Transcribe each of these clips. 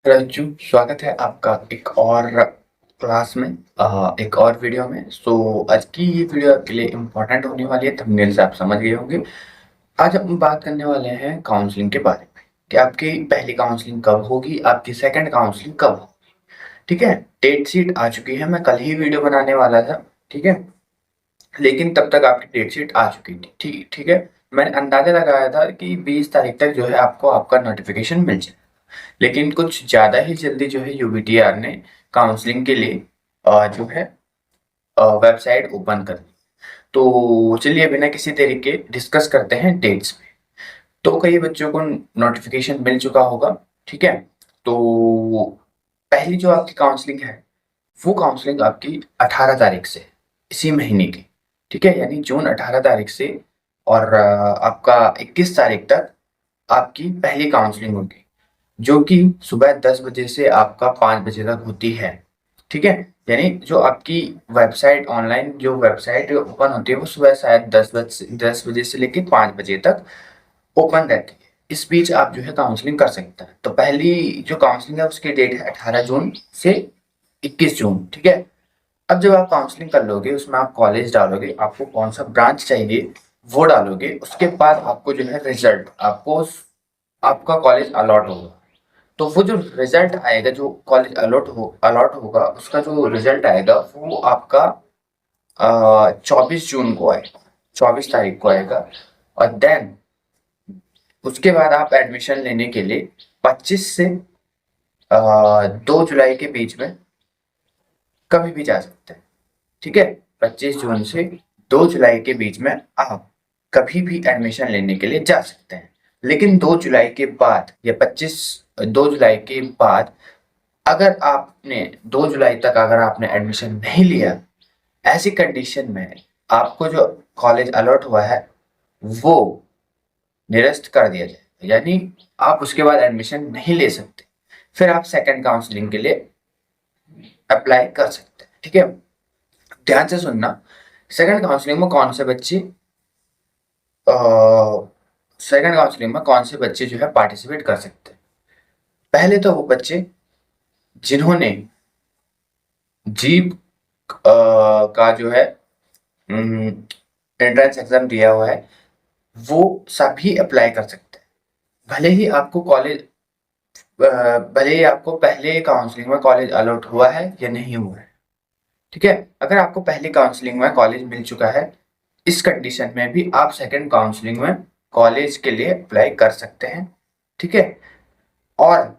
रज्जू, स्वागत है आपका एक और क्लास में एक और वीडियो में। आज की ये वीडियो आपके लिए इम्पोर्टेंट होने वाली है। थंबनेल से आप समझ गए होंगे। आज हम बात करने वाले हैं काउंसलिंग के बारे में कि आपकी पहली काउंसलिंग कब होगी, आपकी सेकंड काउंसलिंग कब होगी। ठीक है, डेट शीट आ चुकी है। मैं कल ही वीडियो बनाने वाला था, ठीक है, लेकिन तब तक आपकी डेट शीट आ चुकी थी। ठीक ठीक है, मैंने अंदाजा लगाया था कि 20 तारीख तक जो है आपको आपका नोटिफिकेशन मिल जाए, लेकिन कुछ ज़्यादा ही जल्दी जो है यूबीटीआर ने काउंसलिंग के लिए जो है वेबसाइट ओपन कर दी। तो चलिए बिना किसी देरी के डिस्कस करते हैं डेट्स पे। तो कई बच्चों को नोटिफिकेशन मिल चुका होगा, ठीक है। तो पहली जो आपकी काउंसलिंग है वो काउंसलिंग आपकी 18 तारीख से, इसी महीने की, ठीक है, यानी जून 18 तारीख से और आपका 21 तारीख तक आपकी पहली काउंसलिंग होगी, जो कि सुबह 10 बजे से आपका 5 बजे तक होती है। ठीक है, यानी जो आपकी वेबसाइट, ऑनलाइन जो वेबसाइट ओपन होती है वो सुबह शायद 10 बजे से लेकर 5 बजे तक ओपन रहती है। इस बीच आप जो है काउंसलिंग कर सकते हैं। तो पहली जो काउंसलिंग है उसकी डेट है 18 जून से 21 जून, ठीक है। अब जब आप काउंसलिंग कर लोगे, उसमें आप कॉलेज डालोगे, आपको कौन सा ब्रांच चाहिए वो डालोगे। उसके बाद आपको जो है रिजल्ट, आपका कॉलेज अलॉट होगा। तो वो जो रिजल्ट आएगा, जो कॉलेज अलॉट होगा, उसका जो रिजल्ट आएगा वो आपका 24 जून को आएगा, 24 तारीख को आएगा। और देन उसके बाद आप एडमिशन लेने के लिए 25 से 2 जुलाई के बीच में कभी भी जा सकते हैं। ठीक है, 25 जून से 2 जुलाई के बीच में आप कभी भी एडमिशन लेने के लिए जा सकते हैं। लेकिन 2 जुलाई के बाद या 2 जुलाई के बाद अगर आपने 2 जुलाई तक अगर आपने एडमिशन नहीं लिया, ऐसी कंडीशन में आपको जो कॉलेज अलॉट हुआ है वो निरस्त कर दिया जाएगा, यानी आप उसके बाद एडमिशन नहीं ले सकते। फिर आप सेकंड काउंसलिंग के लिए अप्लाई कर सकते हैं। ठीक है, ध्यान से सुनना। सेकंड काउंसलिंग में कौन से बच्चे सेकंड काउंसलिंग में कौन से बच्चे जो है पार्टिसिपेट कर सकते हैं। पहले तो वो बच्चे जिन्होंने जीप का जो है एंट्रेंस एग्जाम दिया हुआ है, वो सभी अप्लाई कर सकते हैं। भले ही आपको कॉलेज भले ही आपको पहले काउंसलिंग में कॉलेज अलॉट हुआ है या नहीं हुआ है। ठीक है, अगर आपको पहली काउंसलिंग में कॉलेज मिल चुका है, इस कंडीशन में भी आप सेकंड काउंसलिंग में कॉलेज के लिए अप्लाई कर सकते हैं। ठीक है, और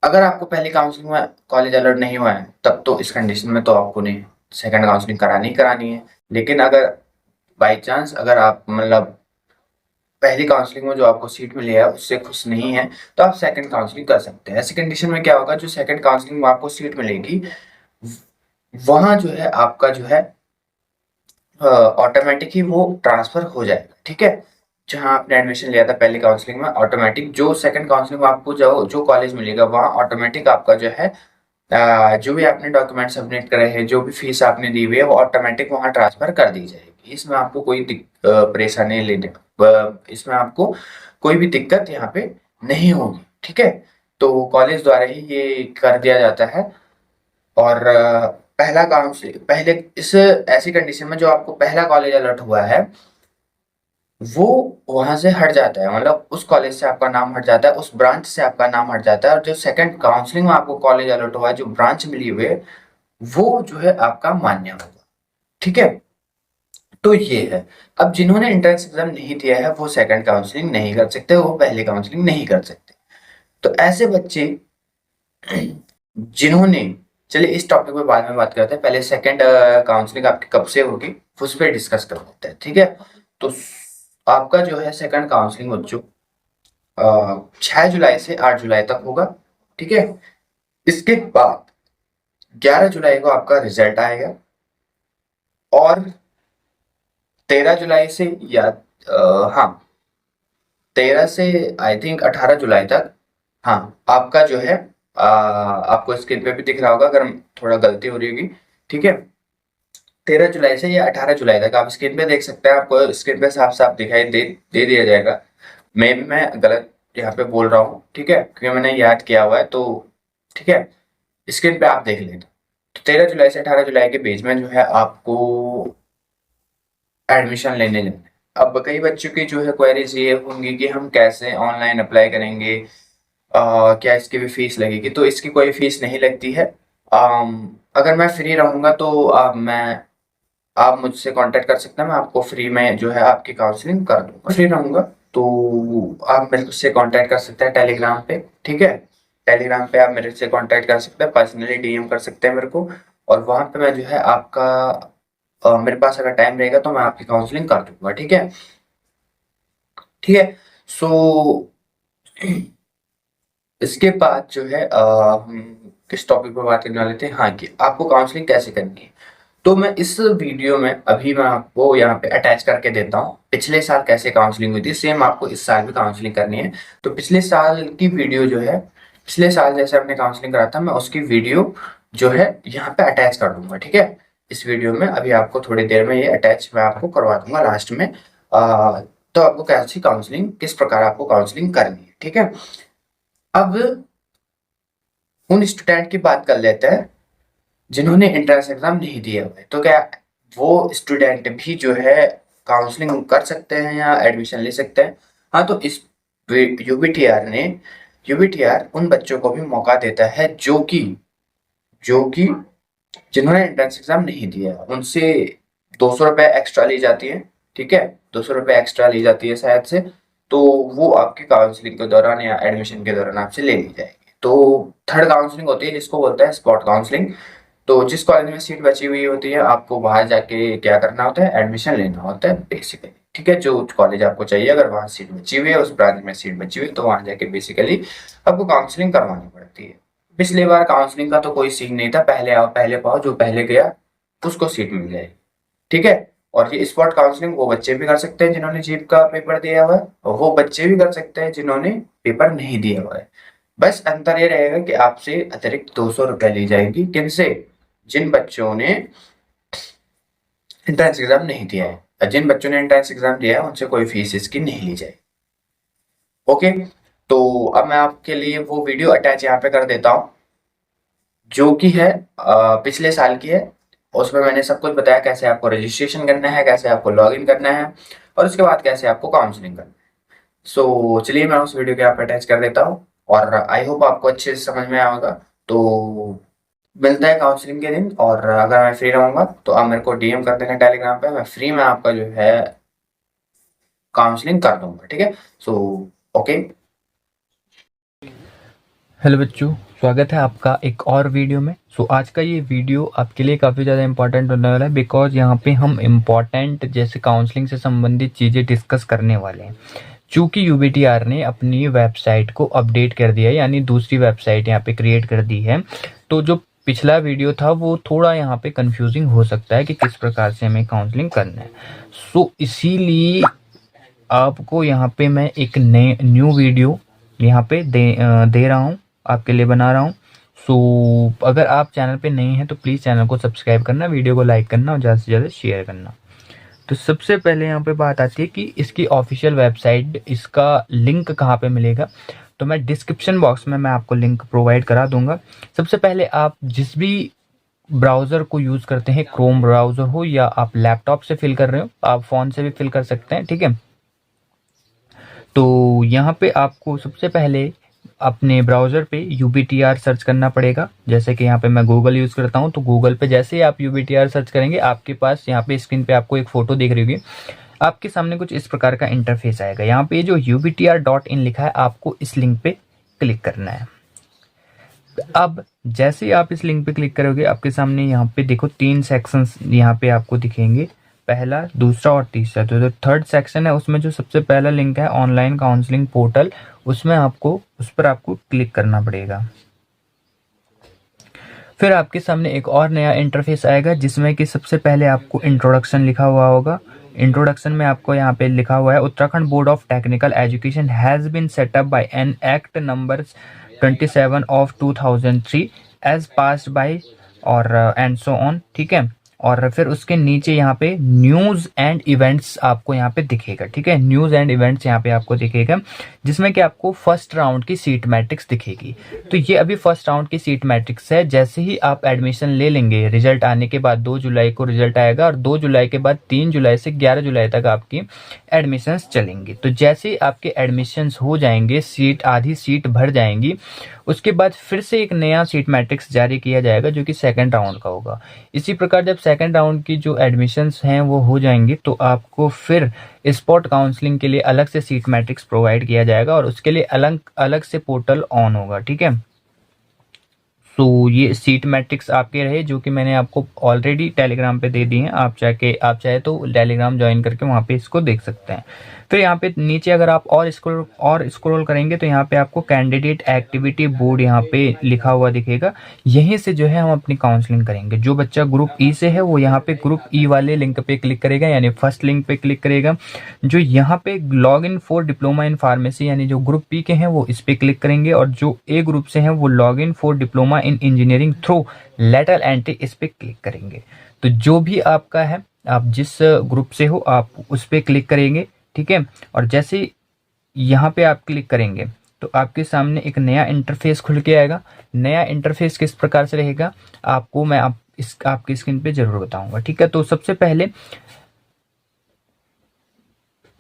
अगर आपको पहली काउंसलिंग में कॉलेज अलॉट नहीं हुआ है, तब तो इस कंडीशन में तो आपको नहीं सेकंड काउंसलिंग करानी ही करानी है। लेकिन अगर बाई चांस अगर आप मतलब पहली काउंसलिंग में जो आपको सीट मिली है उससे खुश नहीं है, तो आप सेकंड काउंसलिंग कर सकते हैं। ऐसी कंडीशन में क्या होगा, जो सेकंड काउंसलिंग में आपको सीट मिलेगी वहां जो है आपका जो है ऑटोमेटिक ही वो ट्रांसफर हो जाएगा। ठीक है, जहां आपने एडमिशन लिया था पहली काउंसलिंग में, ऑटोमेटिक जो सेकंड काउंसलिंग में आपको जो जो कॉलेज मिलेगा वहां ऑटोमेटिक आपका जो है जो भी आपने डॉक्यूमेंट सबमिट करे हैं, जो भी फीस आपने दी हुई है, वो ऑटोमेटिक वहां ट्रांसफर कर दी जाएगी। इसमें आपको कोई परेशानी इसमें आपको कोई भी दिक्कत यहाँ पे नहीं होगी। ठीक है, तो कॉलेज द्वारा ही ये कर दिया जाता है। और पहला काउंसलिंग पहले इस ऐसी कंडीशन में जो आपको पहला कॉलेज अलॉट हुआ है वो वहां से हट जाता है, मतलब उस कॉलेज से आपका नाम हट जाता है, उस ब्रांच से आपका नाम हट जाता है। और जो सेकंड काउंसलिंग में आपको कॉलेज अलॉट हुआ है, जो ब्रांच मिली हुई है, वो जो है आपका मान्य होगा। ठीक है, तो ये है। अब जिन्होंने एंट्रेंस एग्जाम नहीं दिया है वो सेकंड काउंसलिंग नहीं कर सकते, वो पहले काउंसलिंग नहीं कर सकते। तो ऐसे बच्चे जिन्होंने, चलिए इस टॉपिक पे बाद में बात करते हैं, पहले सेकंड काउंसलिंग आपकी कब से होगी उस पर डिस्कस कर लेते हैं। ठीक है, तो आपका जो है सेकंड काउंसलिंग बच्चों 6 जुलाई से 8 जुलाई तक होगा। ठीक है, इसके बाद 11 जुलाई को आपका रिजल्ट आएगा और 13 जुलाई से या हाँ 13 से आई थिंक 18 जुलाई तक, हाँ आपका जो है आपको स्क्रीन पे भी दिख रहा होगा अगर थोड़ा गलती हो रही होगी। ठीक है, 13 जुलाई से या 18 जुलाई तक आप स्क्रीन पे देख सकते हैं, आपको स्क्रीन पे साफ साफ दिखाई दे दे दिया जाएगा। मैं गलत यहाँ पे बोल रहा हूँ, ठीक है, क्योंकि मैंने याद किया हुआ है, तो ठीक है, स्क्रीन पे आप देख लेना। तो 13 जुलाई से 18 जुलाई के बीच में जो है आपको एडमिशन लेने जाना है। अब कई बच्चों की जो है क्वेरीज ये होंगी कि हम कैसे ऑनलाइन अप्लाई करेंगे, क्या इसकी भी फीस लगेगी? तो इसकी कोई फीस नहीं लगती है। अगर मैं फ्री रहूँगा तो आप मुझसे कांटेक्ट कर सकते हैं, मैं आपको फ्री में जो है आपकी काउंसलिंग कर दूँगा। फ्री रहूँगा तो आप मेरे से कांटेक्ट कर सकते हैं टेलीग्राम पे, ठीक है? टेलीग्राम पे आप मेरे से कांटेक्ट कर सकते हैं, पर्सनली डीएम कर सकते हैं मेरे को, और वहाँ पे मैं जो है आपका मेरे पास अगर टाइम रहेगा तो मैं आपकी काउंसलिंग कर दूँगा, ठीक है? ठीक है? सो इसके बाद जो है हम किस टॉपिक पर बात करने वाले थे? हाँ, कि आपको काउंसलिंग कैसे करनी है। तो मैं इस वीडियो में अभी मैं आपको यहाँ पे अटैच करके देता हूँ, पिछले साल कैसे काउंसलिंग हुई थी, सेम आपको इस साल भी काउंसलिंग करनी है। तो पिछले साल की वीडियो जो है, पिछले साल जैसे हमने काउंसलिंग करा था, मैं उसकी वीडियो जो है यहाँ पे अटैच कर दूंगा, ठीक है? इस वीडियो में अभी आपको थोड़ी देर में ये अटैच मैं आपको करवा दूंगा लास्ट में। तो आपको कैसी काउंसलिंग, किस प्रकार आपको काउंसलिंग करनी है, ठीक है? अब उन स्टूडेंट की बात कर लेते हैं जिन्होंने एंट्रेंस एग्जाम नहीं दिए हुए। तो क्या वो स्टूडेंट भी जो है काउंसलिंग कर सकते हैं या एडमिशन ले सकते हैं? हाँ, तो इस यूबीटीआर उन बच्चों को भी मौका देता है जो कि जिन्होंने एंट्रेंस एग्जाम नहीं दिया है। उनसे 200 रुपये एक्स्ट्रा ली जाती है, ठीक है? 200 रुपये एक्स्ट्रा ली जाती है शायद से। तो वो आपकी काउंसलिंग के दौरान या एडमिशन के दौरान आपसे ले ली जाएगी। तो थर्ड काउंसलिंग होती है जिसको बोलते हैं स्पॉट काउंसलिंग। तो जिस कॉलेज में सीट बची हुई होती है, आपको वहां जाके क्या करना होता है? एडमिशन लेना होता है बेसिकली, ठीक है? जो कॉलेज आपको चाहिए, अगर वहां सीट बची हुई है, उस ब्रांच में सीट बची हुई है, तो वहां जाके बेसिकली आपको काउंसलिंग करवानी पड़ती है। पिछली बार काउंसलिंग का तो कोई सीन नहीं था, पहले आओ पहले पाओ, जो पहले गया उसको सीट मिल जाएगी, ठीक है? और ये स्पॉट काउंसलिंग वो बच्चे भी कर सकते हैं जिन्होंने जीप का पेपर दिया हुआ है, और वो बच्चे भी कर सकते हैं जिन्होंने पेपर नहीं दिया हुआ है। बस अंतर ये रहेगा कि आपसे अतिरिक्त 200 रुपये ली जाएगी, किनसे? जिन बच्चों ने एंट्रेंस एग्जाम नहीं दिया है, जिन बच्चों ने एंट्रेंस एग्जाम दिया है उनसे कोई फीस इसकी नहीं ली जाएगी। ओके, तो अब मैं आपके लिए वो वीडियो अटैच यहाँ पे कर देता हूँ जो कि है पिछले साल की है। उसमें मैंने सब कुछ बताया, कैसे आपको रजिस्ट्रेशन करना है, कैसे आपको लॉग इन करना है, और उसके बाद कैसे आपको काउंसलिंग करना है। सो चलिए मैं उस वीडियो को यहाँ पे अटैच कर देता हूँ, और आई होप आपको अच्छे से समझ में आया होगा। तो मिलता है काउंसलिंग के दिन, और अगर मैं फ्री रहूँगा तो आप मेरे को डीएम कर देना टेलीग्राम पे, मैं फ्री में आपका जो है काउंसलिंग कर दूंगा, ठीक है? So okay. हेलो बच्चों, स्वागत है आपका एक और वीडियो में। आज का ये वीडियो आपके लिए काफ़ी ज़्यादा इंपॉर्टेंट होने वाला है, बिकॉज यहाँ पे हम इम्पॉर्टेंट जैसे काउंसलिंग से संबंधित चीज़ें डिस्कस करने वाले हैं। चूँकि यूबीटीआर ने अपनी वेबसाइट को अपडेट कर दिया है, यानी दूसरी वेबसाइट यहाँ पे क्रिएट कर दी है, तो जो पिछला वीडियो था वो थोड़ा यहाँ पे कंफ्यूजिंग हो सकता है कि किस प्रकार से हमें काउंसलिंग करना है। इसीलिए आपको यहाँ पे मैं एक न्यू वीडियो यहाँ पे दे रहा हूँ, आपके लिए बना रहा हूँ। अगर आप चैनल पे नए हैं तो प्लीज़ चैनल को सब्सक्राइब करना, वीडियो को लाइक करना और ज़्यादा से ज़्यादा शेयर करना। तो सबसे पहले यहाँ पे बात आती है कि इसकी ऑफिशियल वेबसाइट, इसका लिंक कहाँ पे मिलेगा। तो मैं डिस्क्रिप्शन बॉक्स में मैं आपको लिंक प्रोवाइड करा दूंगा। सबसे पहले आप जिस भी ब्राउज़र को यूज़ करते हैं, क्रोम ब्राउज़र हो या आप लैपटॉप से फिल कर रहे हो, आप फ़ोन से भी फिल कर सकते हैं, ठीक है? तो यहाँ पे आपको सबसे पहले अपने ब्राउज़र पे यूबीटीआर सर्च करना पड़ेगा। जैसे कि यहाँ पे मैं गूगल यूज़ करता हूँ, तो गूगल पे जैसे ही आप यूबीटीआर सर्च करेंगे, आपके पास यहाँ पे स्क्रीन पे आपको एक फ़ोटो दिख रही होगी। आपके सामने कुछ इस प्रकार का इंटरफेस आएगा। यहाँ पे जो ubtr.in लिखा है, आपको इस लिंक पे क्लिक करना है। अब जैसे ही आप इस लिंक पे क्लिक करोगे, आपके सामने यहाँ पे देखो 3 सेक्शंस यहाँ पे आपको दिखेंगे, पहला, दूसरा और तीसरा। तो जो थर्ड सेक्शन है उसमें जो सबसे पहला लिंक है ऑनलाइन काउंसलिंग पोर्टल, उसमें आपको उस पर आपको क्लिक करना पड़ेगा। फिर आपके सामने एक और नया इंटरफेस आएगा जिसमें कि सबसे पहले आपको इंट्रोडक्शन लिखा हुआ होगा। इंट्रोडक्शन में आपको यहाँ पे लिखा हुआ है, Uttarakhand board of technical education has been set up by an act number 27 of 2003 as passed by और एंड सो ऑन, ठीक है? और फिर उसके नीचे यहाँ पे न्यूज़ एंड इवेंट्स आपको यहाँ पे दिखेगा। ठीक है, न्यूज़ एंड इवेंट्स यहाँ पे आपको दिखेगा, जिसमें कि आपको फर्स्ट राउंड की सीट मैट्रिक्स दिखेगी। तो ये अभी फर्स्ट राउंड की सीट मैट्रिक्स है। जैसे ही आप एडमिशन ले लेंगे, रिजल्ट आने के बाद 2 जुलाई को रिजल्ट आएगा और 2 जुलाई के बाद 3 जुलाई से 11 जुलाई तक आपकी एडमिशन्स चलेंगी। तो जैसे ही आपके एडमिशन्स हो जाएंगे, सीट आधी सीट भर जाएंगी, उसके बाद फिर से एक नया सीट मैट्रिक्स जारी किया जाएगा जो कि सेकंड राउंड का होगा। इसी प्रकार जब सेकंड राउंड की जो एडमिशन्स हैं वो हो जाएंगी तो आपको फिर स्पॉट काउंसलिंग के लिए अलग से सीट मैट्रिक्स प्रोवाइड किया जाएगा और उसके लिए अलग अलग से पोर्टल ऑन होगा। ठीक है, तो ये सीट मैट्रिक्स आपके रहे जो कि मैंने आपको ऑलरेडी टेलीग्राम पे दे दी हैं। आप चाहे तो टेलीग्राम ज्वाइन करके वहाँ पे इसको देख सकते हैं। फिर यहाँ पे नीचे अगर आप और स्क्रॉल करेंगे तो यहाँ पे आपको कैंडिडेट एक्टिविटी बोर्ड यहाँ पे लिखा हुआ दिखेगा। यहीं से जो है हम अपनी काउंसलिंग करेंगे। जो बच्चा ग्रुप ई से है वो यहाँ पे ग्रुप ई वाले लिंक पे क्लिक करेगा, यानी फर्स्ट लिंक पे क्लिक करेगा। जो यहाँ पे log in for diploma in pharmacy यानी जो ग्रुप पी के हैं वो इस पे क्लिक करेंगे, और जो ए ग्रुप से हैं वो log in for diploma in engineering through lateral entry इस पे क्लिक करेंगे। तो जो भी आपका है, आप जिस ग्रुप से हो आप उस पे क्लिक करेंगे। ठीक है, और जैसे यहाँ पे आप क्लिक करेंगे तो आपके सामने एक नया इंटरफेस खुल के आएगा। नया इंटरफेस किस प्रकार से रहेगा आपको मैं आपकी स्क्रीन पे जरूर बताऊंगा। ठीक है, तो सबसे पहले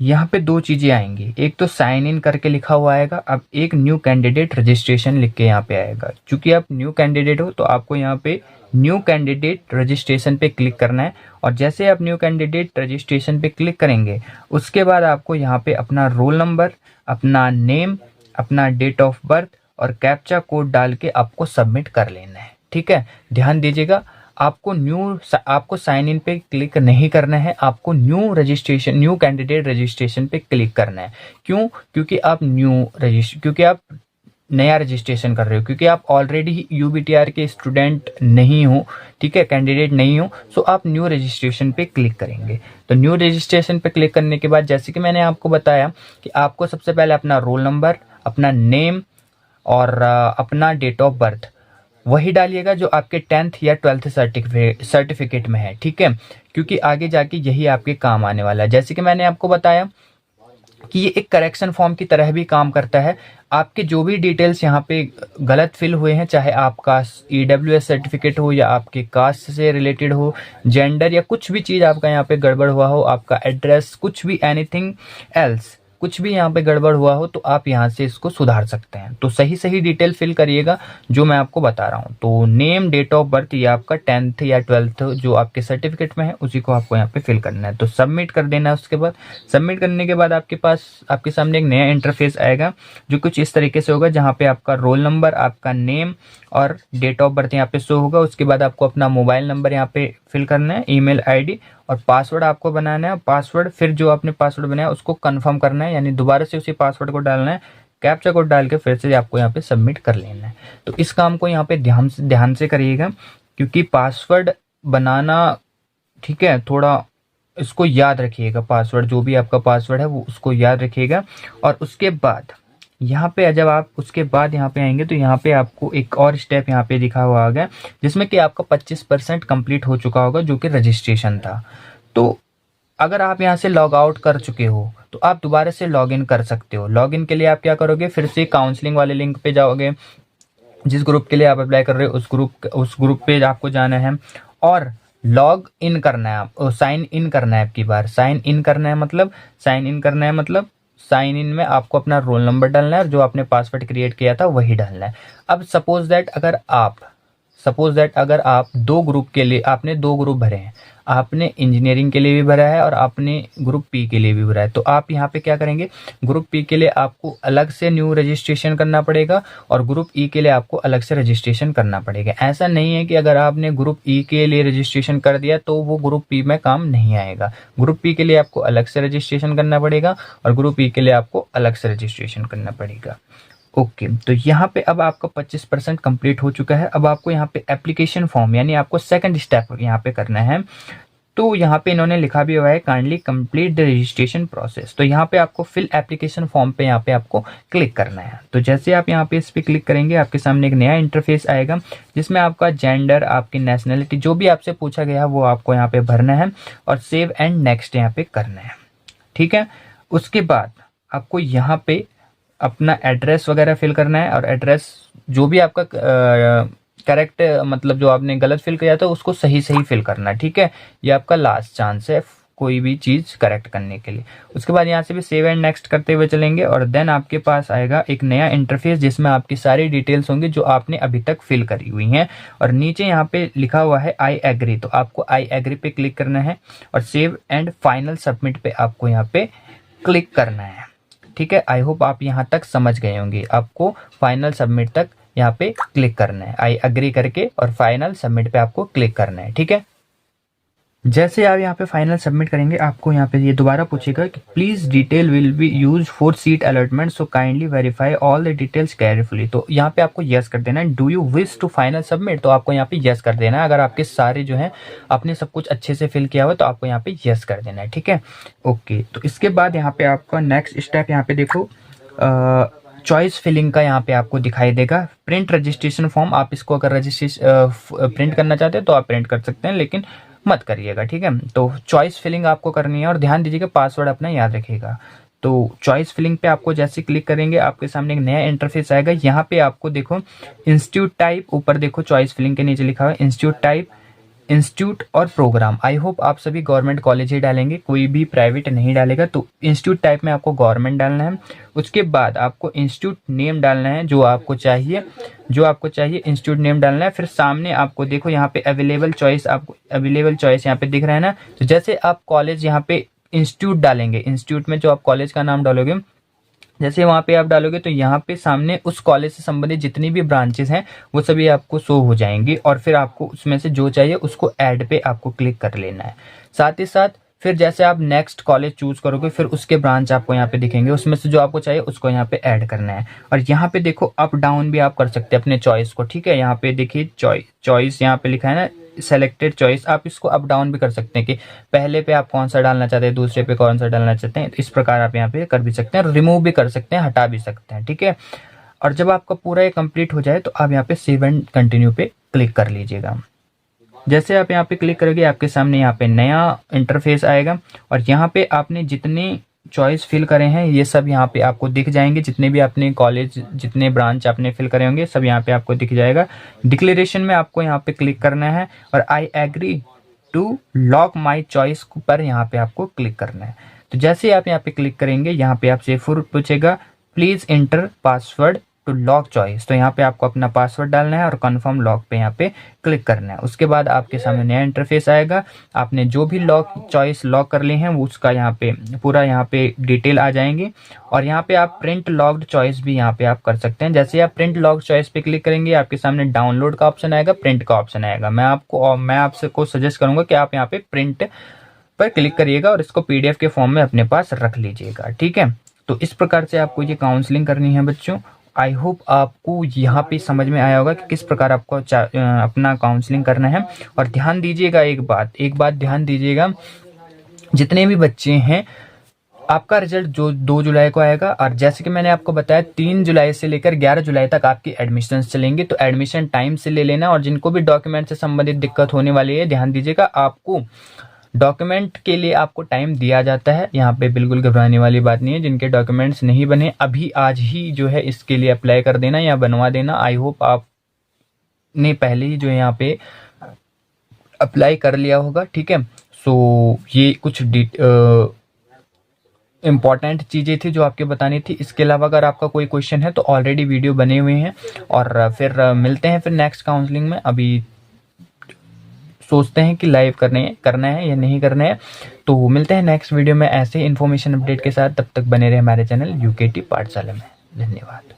यहाँ पे 2 चीजें आएंगी। एक तो साइन इन करके लिखा हुआ आएगा, अब एक न्यू कैंडिडेट रजिस्ट्रेशन लिख के यहाँ पे आएगा। क्योंकि आप न्यू कैंडिडेट हो तो आपको यहाँ पे न्यू कैंडिडेट रजिस्ट्रेशन पे क्लिक करना है, और जैसे आप न्यू कैंडिडेट रजिस्ट्रेशन पे क्लिक करेंगे उसके बाद आपको यहाँ पे अपना रोल नंबर, अपना नेम, अपना डेट ऑफ बर्थ और कैप्चा कोड डाल के आपको सबमिट कर लेना है। ठीक है, ध्यान दीजिएगा, आपको साइन इन पे क्लिक नहीं करना है, आपको न्यू कैंडिडेट रजिस्ट्रेशन पे क्लिक करना है। क्यों? क्योंकि आप नया रजिस्ट्रेशन कर रहे हो, क्योंकि आप ऑलरेडी यूबीटीआर के स्टूडेंट नहीं हो। ठीक है, कैंडिडेट नहीं हो, सो आप न्यू रजिस्ट्रेशन पे क्लिक करेंगे। तो न्यू रजिस्ट्रेशन पे क्लिक करने के बाद जैसे कि मैंने आपको बताया कि आपको सबसे पहले अपना रोल नंबर, अपना नेम और अपना डेट ऑफ बर्थ वही डालिएगा जो आपके 10th या 12th सर्टिफिकेट में है। ठीक है, क्योंकि आगे जाके यही आपके काम आने वाला है। जैसे कि मैंने आपको बताया कि ये एक करेक्शन फॉर्म की तरह भी काम करता है। आपके जो भी डिटेल्स यहाँ पे गलत फिल हुए हैं, चाहे आपका ईडब्ल्यूएस सर्टिफिकेट हो या आपके कास्ट से रिलेटेड हो, जेंडर या कुछ भी चीज़ आपका यहाँ पे गड़बड़ हुआ हो, आपका एड्रेस, कुछ भी एनीथिंग एल्स कुछ भी यहाँ पे गड़बड़ हुआ हो तो आप यहाँ से इसको सुधार सकते हैं। तो सही डिटेल फिल करिएगा जो मैं आपको बता रहा हूँ। तो नेम, डेट ऑफ बर्थ ये आपका 10th या 12th जो आपके सर्टिफिकेट में है उसी को आपको यहाँ पे फिल करना है। तो सबमिट कर देना है। उसके बाद सबमिट करने के बाद आपके सामने एक नया इंटरफेस आएगा जो कुछ इस तरीके से होगा, जहाँ पे आपका रोल नंबर, आपका नेम और डेट ऑफ बर्थ यहाँ पे शो होगा। उसके बाद आपको अपना मोबाइल नंबर यहाँ पे फिल करना है, ईमेल आईडी और पासवर्ड आपको बनाना है। पासवर्ड फिर जो आपने पासवर्ड बनाया उसको कंफर्म करना है, यानी दोबारा से उसी पासवर्ड को डालना है। कैप्चा कोड डाल के फिर से आपको यहाँ पे सबमिट कर लेना है। तो इस काम को यहाँ पे ध्यान से करिएगा, क्योंकि पासवर्ड बनाना, ठीक है, थोड़ा इसको याद रखिएगा। पासवर्ड जो भी आपका पासवर्ड है वो उसको याद रखिएगा। और उसके बाद यहाँ पे जब आप उसके बाद यहाँ पे आएंगे तो यहाँ पे आपको एक और स्टेप यहाँ पे दिखा हुआ होगा जिसमें कि आपका 25% कंप्लीट हो चुका होगा जो कि रजिस्ट्रेशन था। तो अगर आप यहाँ से लॉग आउट कर चुके हो तो आप दोबारा से लॉग इन कर सकते हो। लॉग इन के लिए आप क्या करोगे, फिर से काउंसलिंग वाले लिंक पे जाओगे। जिस ग्रुप के लिए आप अप्लाई कर रहे हो उस ग्रुप पे आपको जाना है और लॉग इन करना है। आप साइन इन करना है। आपकी बार साइन इन करना है मतलब साइन इन में आपको अपना रोल नंबर डालना है और जो आपने पासवर्ड क्रिएट किया था वही डालना है। अब सपोज दैट अगर आप 2 ग्रुप के लिए आपने 2 ग्रुप भरे हैं, आपने इंजीनियरिंग के लिए भी भरा है और आपने ग्रुप पी के लिए भी भरा है, तो आप यहाँ पे क्या करेंगे, ग्रुप पी के लिए आपको अलग से न्यू रजिस्ट्रेशन करना पड़ेगा और ग्रुप ई के लिए आपको अलग से रजिस्ट्रेशन करना पड़ेगा। ऐसा नहीं है कि अगर आपने ग्रुप ई के लिए रजिस्ट्रेशन कर दिया तो वो ग्रुप पी में काम नहीं आएगा। ग्रुप पी के लिए आपको अलग से रजिस्ट्रेशन करना पड़ेगा और ग्रुप ई के लिए आपको अलग से रजिस्ट्रेशन करना पड़ेगा। ओके, तो यहाँ पे अब आपका 25% कंप्लीट हो चुका है। अब आपको यहाँ पे एप्लीकेशन फॉर्म यानी आपको सेकंड स्टेप यहाँ पे करना है। तो यहाँ पे इन्होंने लिखा भी हुआ है kindly complete the registration process. तो यहाँ पे आपको फिल एप्लीकेशन फॉर्म पे यहाँ पे आपको क्लिक करना है। तो जैसे आप यहाँ पे इस पे क्लिक करेंगे आपके सामने एक नया इंटरफेस आएगा जिसमें आपका जेंडर, आपकी नेशनलिटी, जो भी आपसे पूछा गया है वो आपको यहाँ पे भरना है और सेव एंड नेक्स्ट यहाँ पे करना है। ठीक है, उसके बाद आपको यहाँ पे अपना एड्रेस वगैरह फिल करना है और एड्रेस जो भी आपका करेक्ट, मतलब जो आपने गलत फिल किया था उसको सही सही फिल करना है। ठीक है, ये आपका लास्ट चांस है कोई भी चीज़ करेक्ट करने के लिए। उसके बाद यहाँ से भी सेव एंड नेक्स्ट करते हुए चलेंगे और देन आपके पास आएगा एक नया इंटरफेस जिसमें आपकी सारी डिटेल्स होंगी जो आपने अभी तक फिल करी हुई हैं और नीचे यहाँ पे लिखा हुआ है आई एग्री। तो आपको आई एग्री पे क्लिक करना है और सेव एंड फाइनल सबमिट पे आपको यहाँ पे क्लिक करना है। ठीक है, आई होप आप यहाँ तक समझ गए होंगे। आपको फाइनल सबमिट तक यहाँ पे क्लिक करना है, आई एग्री करके और फाइनल सबमिट पे आपको क्लिक करना है। ठीक है, जैसे आप यहाँ पे फाइनल सबमिट करेंगे आपको यहाँ पे ये दोबारा पूछेगा कि please detail will be use for seat allotment so kindly verify all the details carefully. तो यहाँ पे आपको यस कर देना है। Do you wish to final submit, तो आपको यहाँ पे यस कर देना है। अगर आपके सारे जो है आपने सब कुछ अच्छे से फिल किया हुआ तो आपको यहाँ पे यस कर देना है। ठीक है, ओके। तो इसके बाद यहाँ पे आपका नेक्स्ट स्टेप यहाँ पे देखो चॉइस फिलिंग का यहाँ पे आपको दिखाई देगा प्रिंट रजिस्ट्रेशन फॉर्म। आप इसको अगर रजिस्ट्रेशन प्रिंट करना चाहते हैं तो आप प्रिंट कर सकते हैं, लेकिन मत करिएगा। ठीक है, तो चॉइस फिलिंग आपको करनी है और ध्यान दीजिएगा पासवर्ड अपना याद रखिएगा। तो चॉइस फिलिंग पे आपको जैसे क्लिक करेंगे आपके सामने एक नया इंटरफेस आएगा। यहाँ पे आपको देखो इंस्टीट्यूट टाइप, ऊपर देखो चॉइस फिलिंग के नीचे लिखा हुआ है इंस्टीट्यूट टाइप, इंस्टीट्यूट और प्रोग्राम। आई होप आप सभी गवर्नमेंट कॉलेज ही डालेंगे, कोई भी प्राइवेट नहीं डालेगा। तो इंस्टीट्यूट टाइप में आपको गवर्नमेंट डालना है। उसके बाद आपको इंस्टीट्यूट नेम डालना है जो आपको चाहिए इंस्टीट्यूट नेम डालना है। फिर सामने आपको देखो यहाँ पे अवेलेबल चॉइस, आपको अवेलेबल चॉइस यहाँ पे दिख रहा है ना। तो जैसे आप कॉलेज यहाँ पे इंस्टीट्यूट डालेंगे, इंस्टीट्यूट में जो आप कॉलेज का नाम डालोगे, जैसे वहाँ पे आप डालोगे तो यहाँ पे सामने उस कॉलेज से संबंधित जितनी भी ब्रांचेस हैं वो सभी आपको शो हो जाएंगी और फिर आपको उसमें से जो चाहिए उसको ऐड पे आपको क्लिक कर लेना है। साथ ही साथ फिर जैसे आप नेक्स्ट कॉलेज चूज करोगे फिर उसके ब्रांच आपको यहाँ पे दिखेंगे, उसमें से जो आपको चाहिए उसको यहाँ पे ऐड करना है। और यहाँ पे देखो अप डाउन भी आप कर सकते हैं अपने चॉइस को। ठीक है, यहाँ पे देखिए चॉइस यहाँ पे लिखा है ना सेलेक्टेड चॉइस, आप इसको अप डाउन भी कर सकते हैं कि पहले पे आप कौन सा डालना चाहते हैं, दूसरे पे कौन सा डालना चाहते हैं। इस प्रकार आप यहाँ पे कर भी सकते हैं, रिमूव भी कर सकते हैं, हटा भी सकते हैं। ठीक है, और जब आपका पूरा ये कंप्लीट हो जाए तो आप यहाँ पे सेव एंड कंटिन्यू पे क्लिक कर लीजिएगा। जैसे आप यहाँ पे क्लिक करोगे आपके सामने यहाँ पे नया इंटरफेस आएगा और यहाँ पे आपने जितने चॉइस फिल करे हैं ये सब यहाँ पे आपको दिख जाएंगे। जितने भी आपने कॉलेज, जितने ब्रांच आपने फिल करे होंगे सब यहाँ पे आपको दिख जाएगा। डिक्लेरेशन में आपको यहाँ पे क्लिक करना है और I agree to lock my choice पर यहाँ पे आपको क्लिक करना है। तो जैसे आप यहाँ पे क्लिक करेंगे यहाँ पे आपसे पूछेगा please enter password to lock choice. तो यहाँ पे आपको अपना पासवर्ड डालना है और कंफर्म लॉक पे यहाँ पे क्लिक करना है। उसके बाद आपके सामने नया इंटरफेस आएगा। आपने जो भी चॉइस लॉक कर ली हैं वो उसका यहाँ पे पूरा यहाँ पे डिटेल आ जाएंगे और यहाँ पे आप प्रिंट लॉक्ड चॉइस भी यहाँ पे आप कर सकते हैं। जैसे आप प्रिंट लॉक चॉइस पे क्लिक करेंगे आपके सामने डाउनलोड का ऑप्शन आएगा, प्रिंट का ऑप्शन आएगा। मैं आपसे को सजेस्ट करूंगा कि आप यहाँ पे प्रिंट पर क्लिक करिएगा और इसको पीडीएफ के फॉर्म में अपने पास रख लीजिएगा। ठीक है, तो इस प्रकार से आपको ये काउंसलिंग करनी है बच्चों। आई होप आपको यहाँ पे समझ में आया होगा कि किस प्रकार आपको अपना काउंसलिंग करना है। और ध्यान दीजिएगा एक बात ध्यान दीजिएगा, जितने भी बच्चे हैं आपका रिजल्ट जो 2 जुलाई को आएगा और जैसे कि मैंने आपको बताया 3 जुलाई से लेकर 11 जुलाई तक आपकी एडमिशन चलेंगे। तो एडमिशन टाइम से ले लेना और जिनको भी डॉक्यूमेंट से संबंधित दिक्कत होने वाली है ध्यान दीजिएगा, आपको डॉक्यूमेंट के लिए आपको टाइम दिया जाता है। यहाँ पे बिल्कुल घबराने वाली बात नहीं है। जिनके डॉक्यूमेंट्स नहीं बने अभी आज ही जो है इसके लिए अप्लाई कर देना या बनवा देना। आई होप आपने पहले ही जो है यहाँ पे अप्लाई कर लिया होगा। ठीक है, सो ये कुछ इम्पॉर्टेंट चीज़ें थी जो आपके बतानी थी। इसके अलावा अगर आपका कोई क्वेश्चन है तो ऑलरेडी वीडियो बने हुए हैं और फिर मिलते हैं फिर नेक्स्ट काउंसलिंग में। अभी सोचते हैं कि लाइव करना है या नहीं करना है। तो मिलते हैं नेक्स्ट वीडियो में ऐसे इन्फॉर्मेशन अपडेट के साथ। तब तक बने रहे हमारे चैनल यूकेटी पाठशाला में। धन्यवाद।